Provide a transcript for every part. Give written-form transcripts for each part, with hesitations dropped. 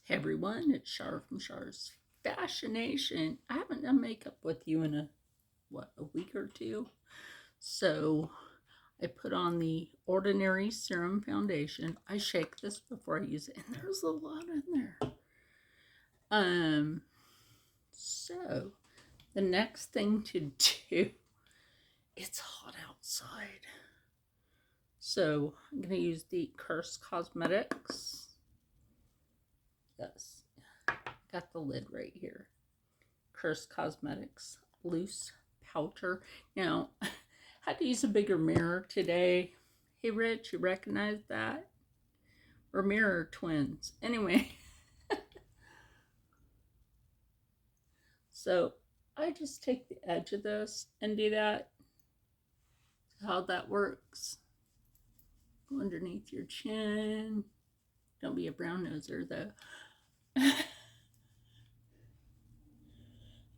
Hey everyone, it's Shar from Shar's Fascination. I haven't done makeup with you in a week or two. So I put on the Ordinary Serum Foundation. I shake this before I use it, and there's a lot in there. So the next thing to do, it's hot outside. So I'm gonna use the Curse Cosmetics. Yes. Got the lid right here. Curse Cosmetics Loose Powder. Now, I had to use a bigger mirror today. Hey, Rich, you recognize that? We're mirror twins. Anyway. So, I just take the edge of this and do that. How that works. Go underneath your chin. Don't be a brown noser, though.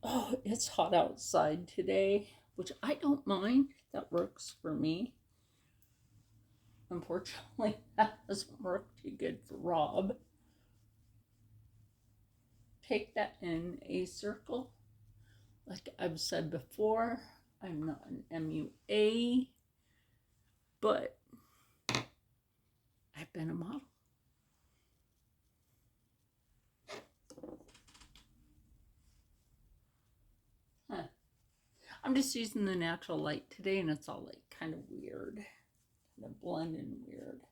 Oh, it's hot outside today, which I don't mind. That works for me. Unfortunately, that doesn't work too good for Rob. Take that in a circle. Like I've said before, I'm not an MUA, but I've been a model. I'm just using the natural light today, and it's all like kind of weird, kind of blending weird.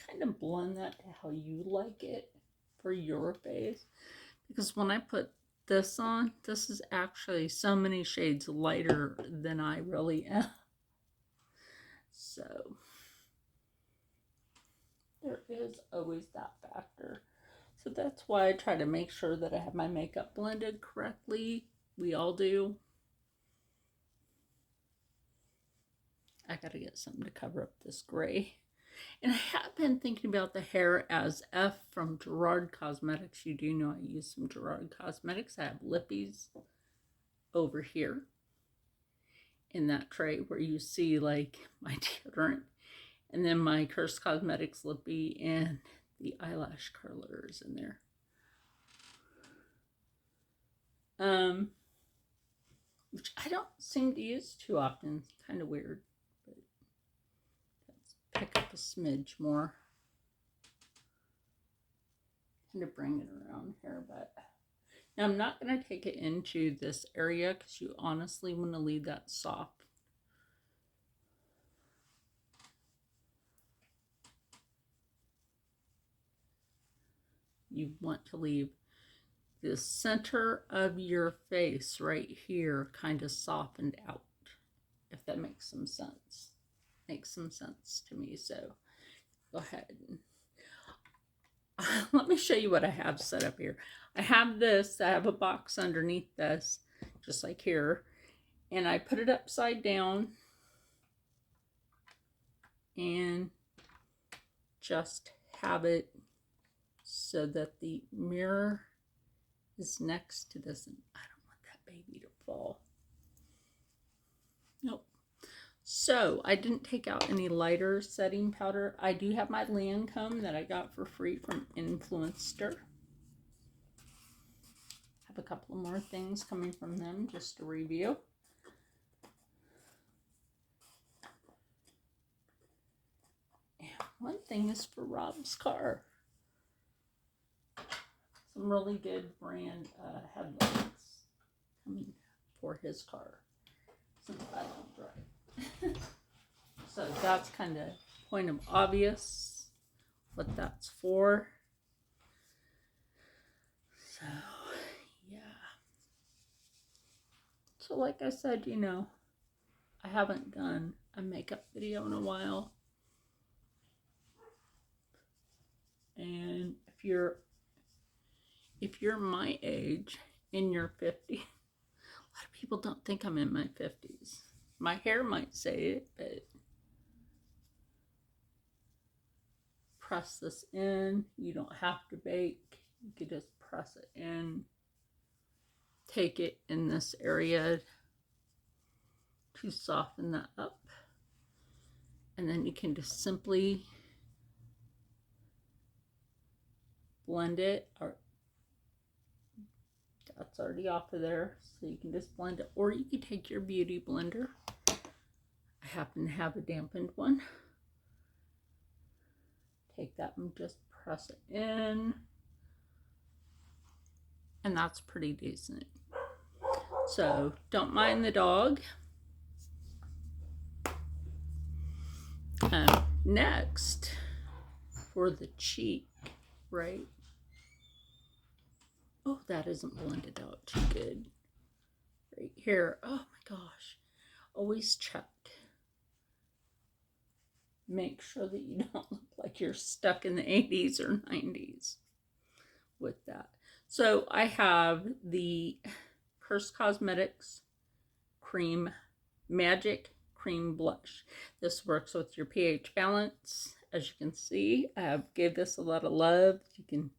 Kind of blend that to how you like it for your face, because when I put this on, this is actually so many shades lighter than I really am. So there is always that factor. So that's why I try to make sure that I have my makeup blended correctly. We all do. I gotta get something to cover up this gray. And I have been thinking about the hair as F from Gerard Cosmetics. You do know I use some Gerard Cosmetics. I have lippies over here in that tray where you see like my deodorant. And then my Curse Cosmetics lippy and the eyelash curlers in there. Which I don't seem to use too often. It's kind of weird. But let's pick up a smidge more. Kind of bring it around here, but now I'm not going to take it into this area because you honestly want to leave that soft. You want to leave the center of your face right here kind of softened out, if that makes some sense. Makes some sense to me. So go ahead and let me show you what I have set up here. I have this, I have a box underneath this, just like here, and I put it upside down and just have it so that the mirror is next to this, and I don't want that baby to fall. Nope. So I didn't take out any lighter setting powder. I do have my Lancome that I got for free from Influencer. Have a couple more things coming from them just to review. And one thing is for Rob's car. Some really good brand headlights coming for his car, since I don't drive. So that's kind of point of obvious what that's for. So yeah. So like I said, you know, I haven't done a makeup video in a while. And if you're my age, in your 50s, a lot of people don't think I'm in my 50s. My hair might say it, but press this in. You don't have to bake. You can just press it in. Take it in this area to soften that up. And then you can just simply blend it. Or that's already off of there, so you can just blend it. Or you can take your beauty blender. I happen to have a dampened one. Take that and just press it in. And that's pretty decent. So don't mind the dog. Next, for the cheek, right? Oh, that isn't blended out too good. Right here. Oh my gosh. Always check. Make sure that you don't look like you're stuck in the 80s or 90s with that. So I have the Curse Cosmetics Cream Magic Cream Blush. This works with your pH balance. As you can see, I have gave this a lot of love. You can,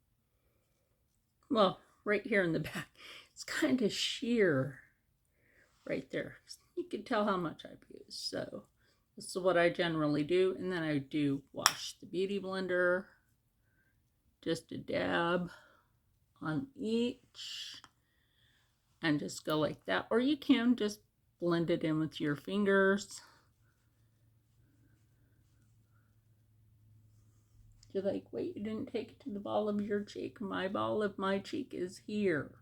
well, right here in the back, it's kind of sheer right there. You can tell how much I've used. So this is what I generally do. And then I do wash the beauty blender. Just a dab on each. And just go like that. Or you can just blend it in with your fingers. You're like, wait, you didn't take it to the ball of your cheek. My ball of my cheek is here.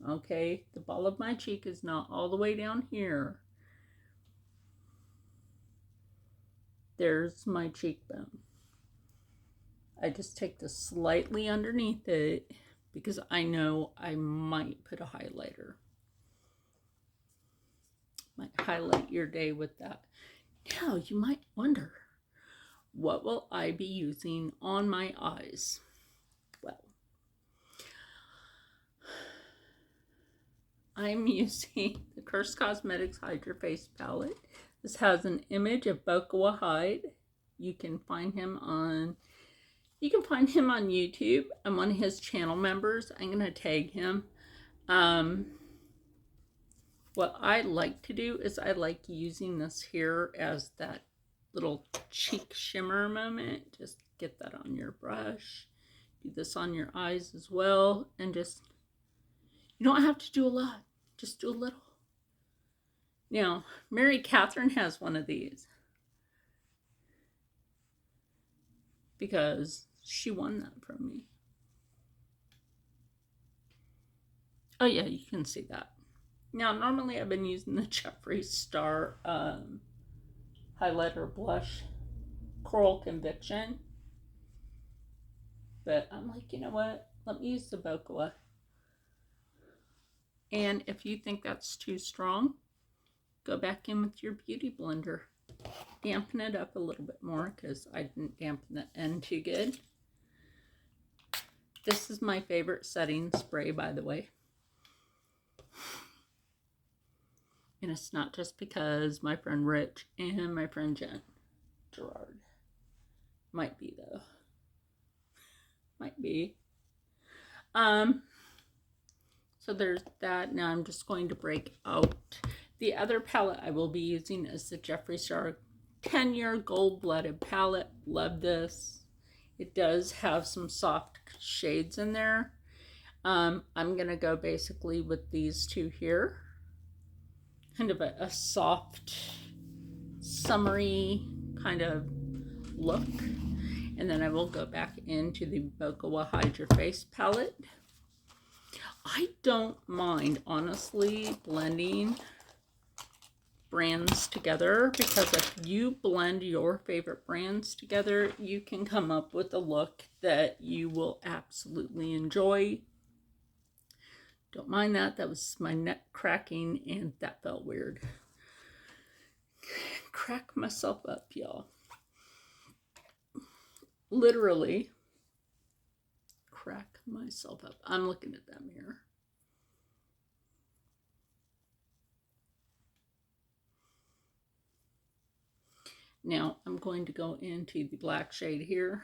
Okay, the ball of my cheek is not all the way down here. There's my cheekbone. I just take this slightly underneath it because I know I might put a highlighter. Might highlight your day with that. Now you might wonder, what will I be using on my eyes? Well, I'm using the Curse Cosmetics Hide Your Face palette. This has an image of Bokoa Hyde. You can find him on YouTube. I'm one of his channel members. I'm gonna tag him. What I like to do is I like using this here as that little cheek shimmer moment. Just get that on your brush. Do this on your eyes as well. And just, you don't have to do a lot. Just do a little. Now, Mary Catherine has one of these. Because she won that from me. Oh yeah, you can see that. Now, normally I've been using the Jeffree Star highlighter blush Coral Conviction. But I'm like, you know what? Let me use the Bokoa. And if you think that's too strong, go back in with your beauty blender. Dampen it up a little bit more because I didn't dampen the end too good. This is my favorite setting spray, by the way. And it's not just because my friend Rich and my friend Gerard. Might be though. Might be. So there's that. Now I'm just going to break out. The other palette I will be using is the Jeffree Star 10-year gold-blooded palette. Love this. It does have some soft shades in there. I'm going to go basically with these two here. Kind of a soft, summery kind of look. And then I will go back into the Bokoa Hide Your Face palette. I don't mind, honestly, blending brands together, because if you blend your favorite brands together, you can come up with a look that you will absolutely enjoy. Don't mind that. That was my neck cracking, and that felt weird. Crack myself up, y'all. Literally crack myself up. I'm looking at that mirror. Now I'm going to go into the black shade here.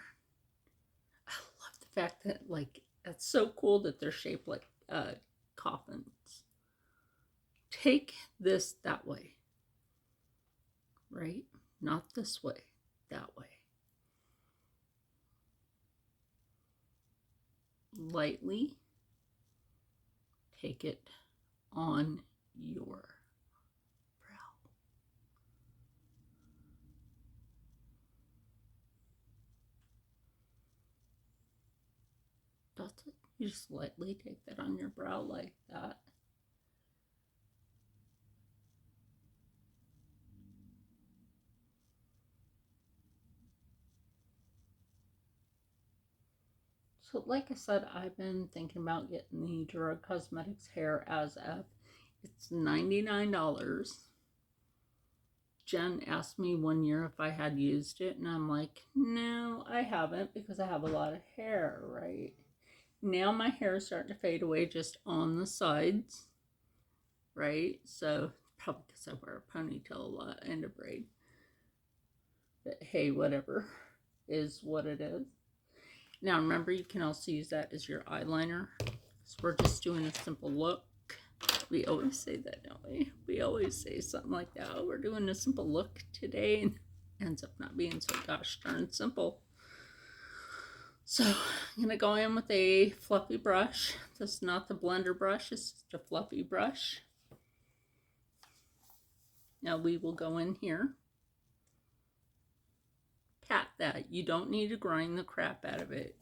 I love the fact that, like, it's so cool that they're shaped like coffins. Take this that way, right? Not this way, that way. Lightly take it on your brow. That's it. You just lightly take that on your brow like that. So like I said, I've been thinking about getting the Grwm Cosmetics Hair as F. It's $99. Jen asked me one year if I had used it, and I'm like, no, I haven't, because I have a lot of hair, right? Now my hair is starting to fade away just on the sides, right? So probably because I wear a ponytail a lot and a braid. But hey, whatever is what it is. Now remember, you can also use that as your eyeliner. So we're just doing a simple look. We always say that, don't we? We always say something like that. Oh, we're doing a simple look today, and ends up not being so gosh darn simple. So I'm gonna go in with a fluffy brush. This is not the blender brush, it's just a fluffy brush. Now we will go in here. Pat that. You don't need to grind the crap out of it.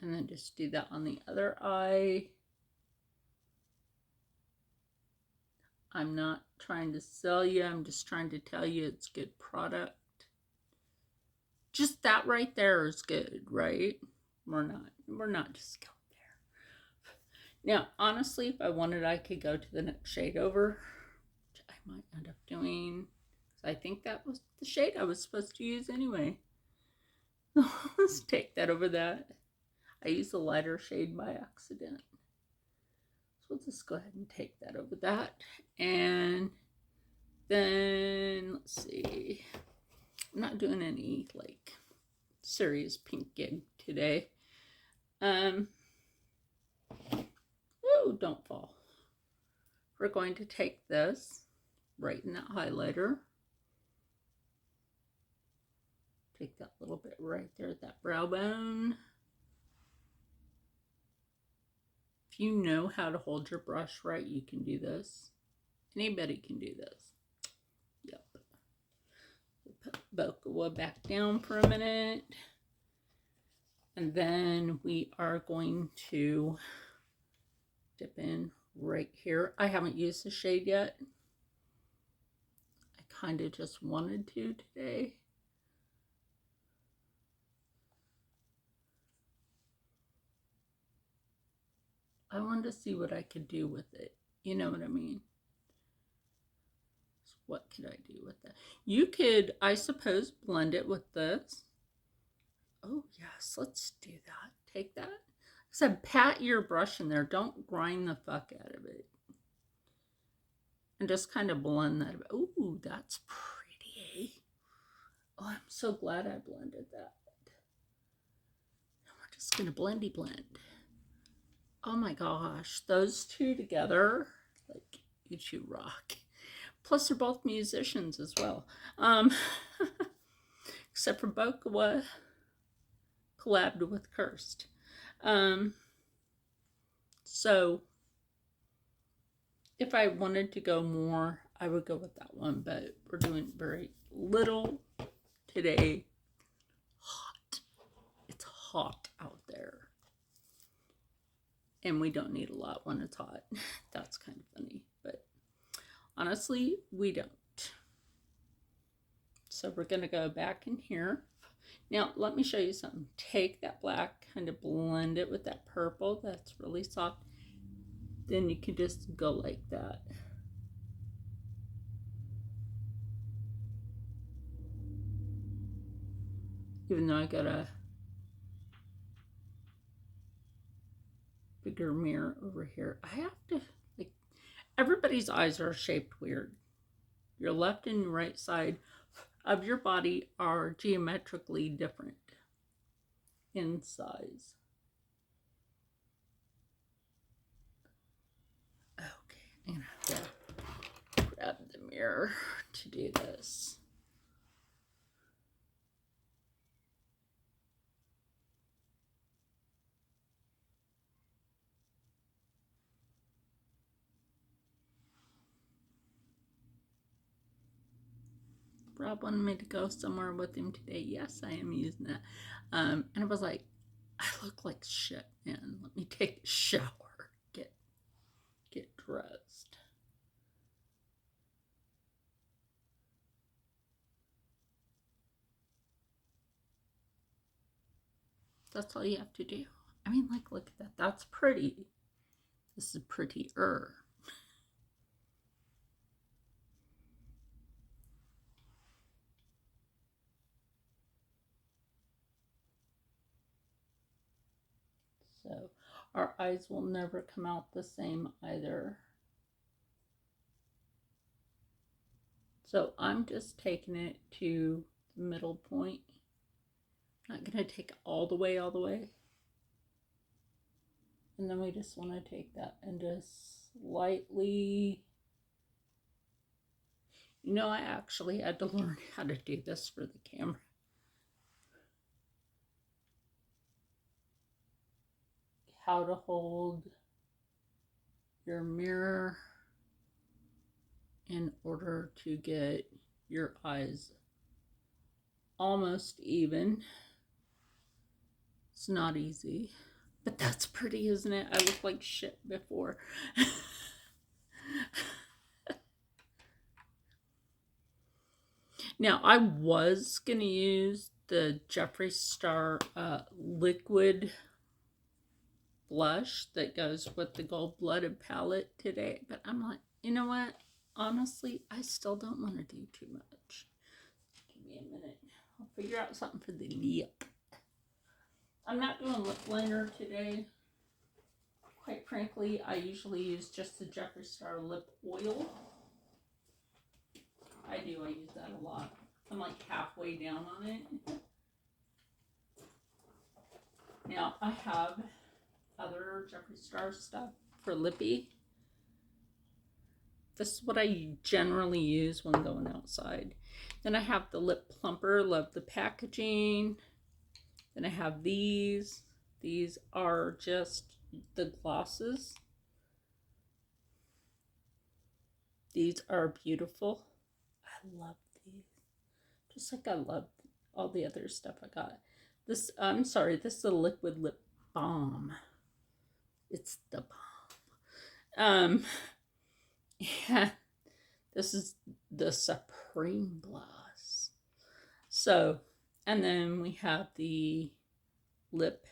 And then just do that on the other eye. I'm not trying to sell you, I'm just trying to tell you it's good product. Just that right there is good, right? We're not just going there. Now, honestly, if I wanted, I could go to the next shade over, which I might end up doing. I think that was the shade I was supposed to use anyway. Let's take that over that. I used a lighter shade by accident. So we'll just go ahead and take that over that. And then, let's see. I'm not doing any, like, serious pink gig today. Oh, don't fall. We're going to take this right in that highlighter. Take that little bit right there at that brow bone. If you know how to hold your brush right, you can do this. Anybody can do this. Yep. Put Bokawa back down for a minute. And then we are going to dip in right here. I haven't used the shade yet. I kind of just wanted to today. I wanted to see what I could do with it. You know what I mean? So what could I do with that? You could, I suppose, blend it with this. Oh, yes, let's do that. Take that. I said, pat your brush in there. Don't grind the fuck out of it. And just kind of blend that. Ooh, that's pretty. Oh, I'm so glad I blended that. Now we're just going to blendy blend. Oh my gosh, those two together, like, you two rock. Plus, they're both musicians as well. Except for Bokawa collabed with Cursed. So, if I wanted to go more, I would go with that one, but we're doing very little today. Hot. It's hot out there. And we don't need a lot when it's hot. That's kind of funny, but honestly, we don't. So we're gonna go back in here. Now, let me show you something. Take that black, kind of blend it with that purple. That's really soft. Then you can just go like that. Even though I got a bigger mirror over here, I have to, like, everybody's eyes are shaped weird. Your left and right side of your body are geometrically different in size. I'm gonna have to grab the mirror to do this. Rob wanted me to go somewhere with him today. Yes, I am using that. And I was like, I look like shit, man. Let me take a shower. Get dressed. That's all you have to do. I mean, like, look at that. That's pretty. This is prettier. So our eyes will never come out the same either. So I'm just taking it to the middle point. Not going to take it all the way. And then we just want to take that and just slightly... You know, I actually had to learn how to do this for the camera. How to hold your mirror in order to get your eyes almost even. It's not easy, but that's pretty, isn't it? I look like shit before. Now, I was going to use the Jeffree Star liquid blush that goes with the gold-blooded palette today, but I'm like, you know what? Honestly, I still don't want to do too much. Give me a minute. I'll figure out something for the lip. I'm not doing lip liner today. Quite frankly, I usually use just the Jeffree Star lip oil. I use that a lot. I'm like halfway down on it. Now, I have other Jeffree Star stuff for lippy. This is what I generally use when going outside. Then I have the lip plumper. Love the packaging. Then I have these. These are just the glosses. These are beautiful. I love these. Just like I love all the other stuff I got. This, I'm sorry, this is a liquid lip balm. It's the balm. Yeah, this is the Supreme Gloss. So, and then we have the Lip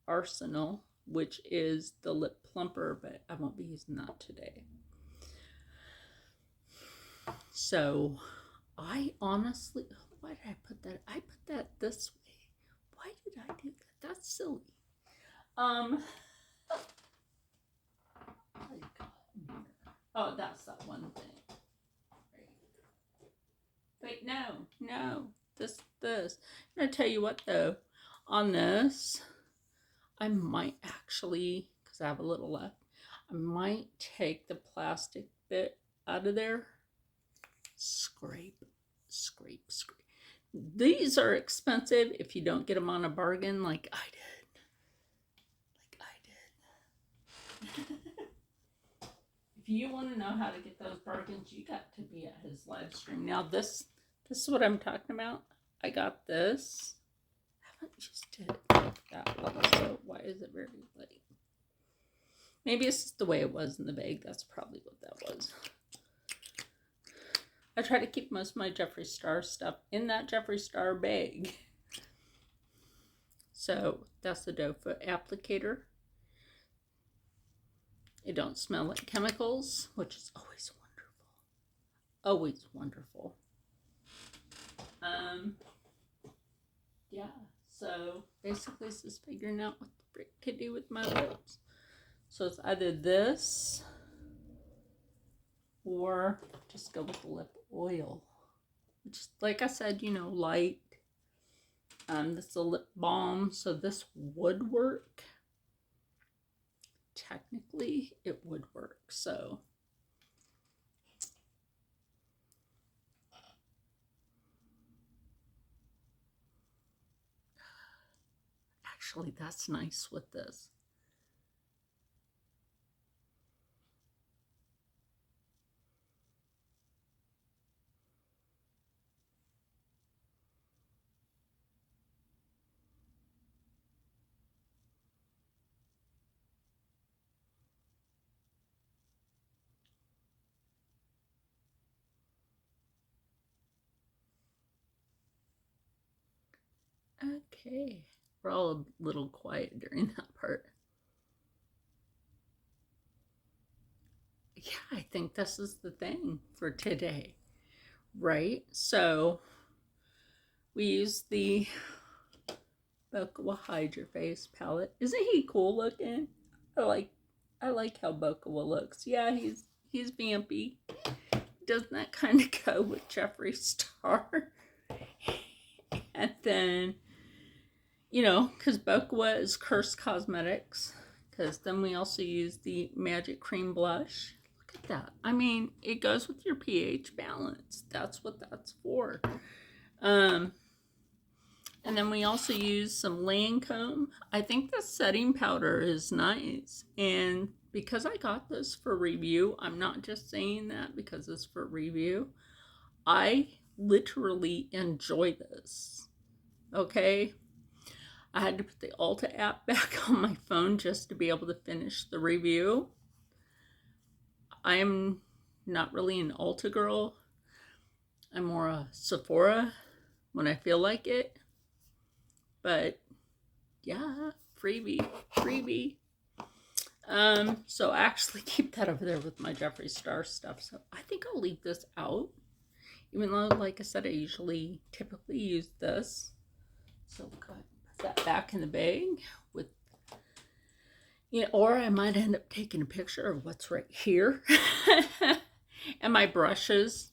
Arsenal, which is the lip plumper, but I won't be using that today. So, I honestly, why did I put that? I put that this way. Why did I do that? That's silly. Oh, that's that one thing. Wait, no. This. I'm gonna tell you what though. On this, I might actually, because I have a little left, I might take the plastic bit out of there. Scrape. These are expensive if you don't get them on a bargain like I did. If you want to know how to get those bargains, you got to be at his live stream. Now this is what I'm talking about. I got this. I haven't used it like that long, so why is it very late? Maybe it's just the way it was in the bag. That's probably what that was. I try to keep most of my Jeffree Star stuff in that Jeffree Star bag. So that's the doe foot applicator. It don't smell like chemicals, which is always wonderful. Always wonderful. Yeah, so basically it's just figuring out what the frick to do with my lips. So it's either this or just go with the lip oil. Which, like I said, you know, light. This is a lip balm, so this would work. Technically, it would work, so Actually, that's nice with this. Okay, we're all a little quiet during that part. Yeah, I think this is the thing for today, right? So we use the Bokawa Hide Your Face palette. Isn't he cool looking? I like how Bokawa looks. Yeah, he's vampy. Doesn't that kind of go with Jeffree Star? And then, you know, because Bokawa is Cursed Cosmetics, because then we also use the Magic Cream Blush. Look at that. I mean, it goes with your pH balance. That's what that's for. And then we also use some Lancome. I think the setting powder is nice. And because I got this for review, I'm not just saying that because it's for review. I literally enjoy this. Okay? I had to put the Ulta app back on my phone just to be able to finish the review. I'm not really an Ulta girl. I'm more a Sephora when I feel like it. But yeah, freebie. So I actually keep that over there with my Jeffree Star stuff. So I think I'll leave this out. Even though, like I said, I typically use this. So go ahead and put that back in the bag with, you know, or I might end up taking a picture of what's right here. And my brushes.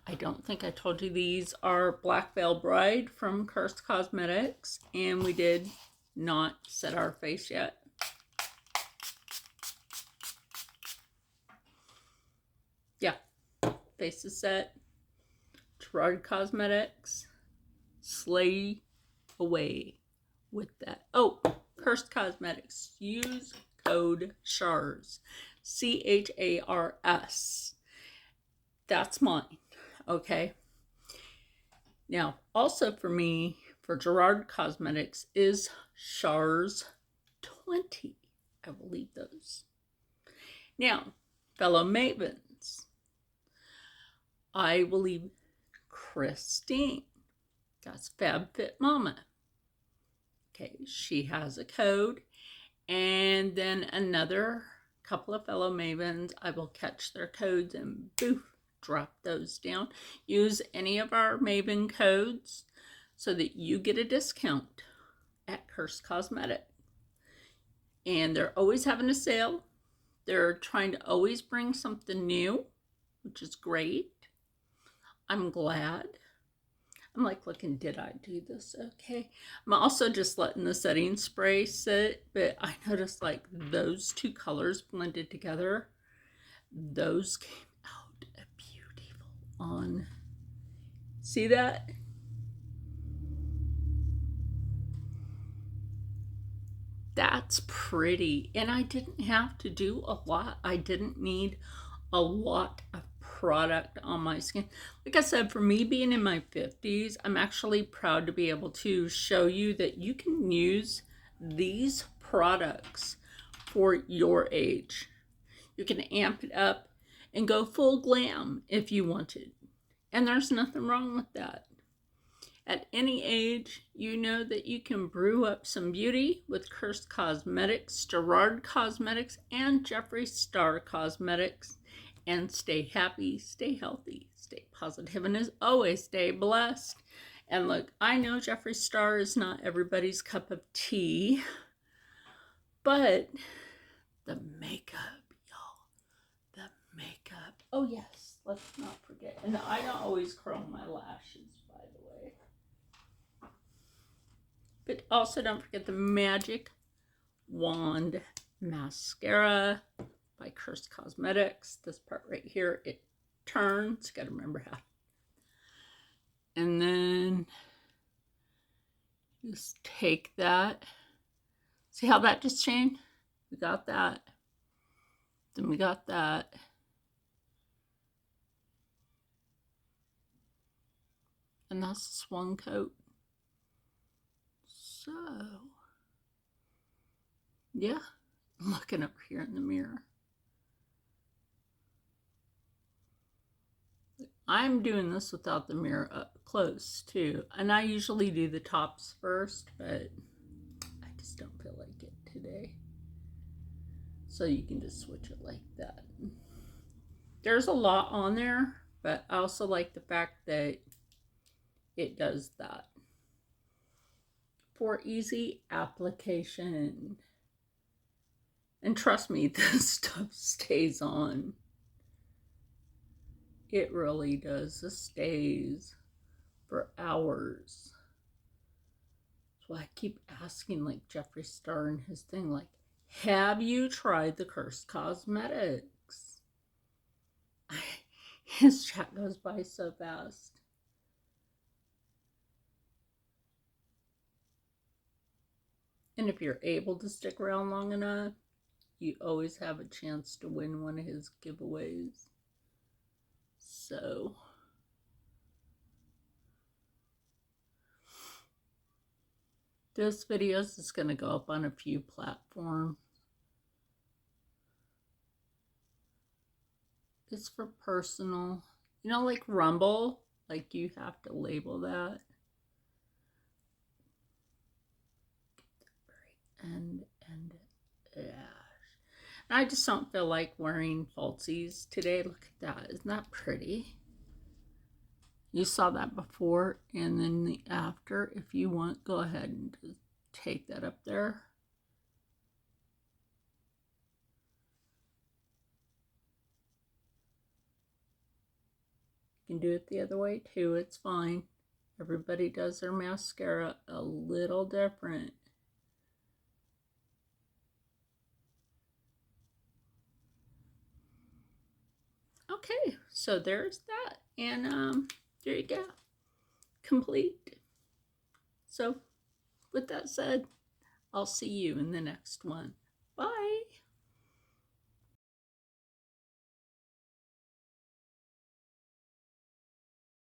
I don't think I told you these are Black Veil Bride from Cursed Cosmetics. And we did not set our face yet. Yeah, face is set. Gerard Cosmetics. Slay away with that. Oh, Cursed Cosmetics. Use code CHARS. CHARS. That's mine. Okay. Now, also for me, for Gerard Cosmetics is CHARS 20. I will leave those. Now, fellow mavens, I will leave Christine. That's FabFitMama. Okay, she has a code. And then another couple of fellow mavens, I will catch their codes and boof, drop those down. Use any of our Maven codes so that you get a discount at Cursed Cosmetic. And they're always having a sale. They're trying to always bring something new, which is great. I'm glad. I'm like looking, did I do this okay? I'm also just letting the setting spray sit, but I noticed like those two colors blended together. Those came out beautiful on. See that? That's pretty. And I didn't have to do a lot. I didn't need a lot of product on my skin. Like I said, for me being in my 50s, I'm actually proud to be able to show you that you can use these products for your age. You can amp it up and go full glam if you wanted. And there's nothing wrong with that. At any age, you know that you can brew up some beauty with Cursed Cosmetics, Gerard Cosmetics, and Jeffree Star Cosmetics. And stay happy, stay healthy, stay positive, and as always, stay blessed. And look, I know Jeffree Star is not everybody's cup of tea, but the makeup, y'all, the makeup. Oh yes, let's not forget. And I don't always curl my lashes, by the way. But also don't forget the Magic Wand Mascara by Cursed Cosmetics. This part right here, it turns. Got to remember how. And then just take that See how that just changed? We got that. Then we got that. And that's this one coat. So, yeah, I'm looking over here in the mirror. I'm doing this without the mirror up close too. And I usually do the tops first, but I just don't feel like it today. So you can just switch it like that. There's a lot on there, but I also like the fact that it does that for easy application. And trust me, this stuff stays on. It really does. This stays for hours. That's why I keep asking, like Jeffree Star and his thing, like, have you tried the Cursed Cosmetics? His chat goes by so fast. And if you're able to stick around long enough, you always have a chance to win one of his giveaways. So, this video is just going to go up on a few platforms. It's for personal. You know, like Rumble, like you have to label that. And yeah. I just don't feel like wearing falsies today. Look at that. Isn't that pretty? You saw that before and then the after. If you want, go ahead and just take that up there. You can do it the other way too. It's fine. Everybody does their mascara a little different. Okay, so there's that. And there you go. Complete. So with that said, I'll see you in the next one.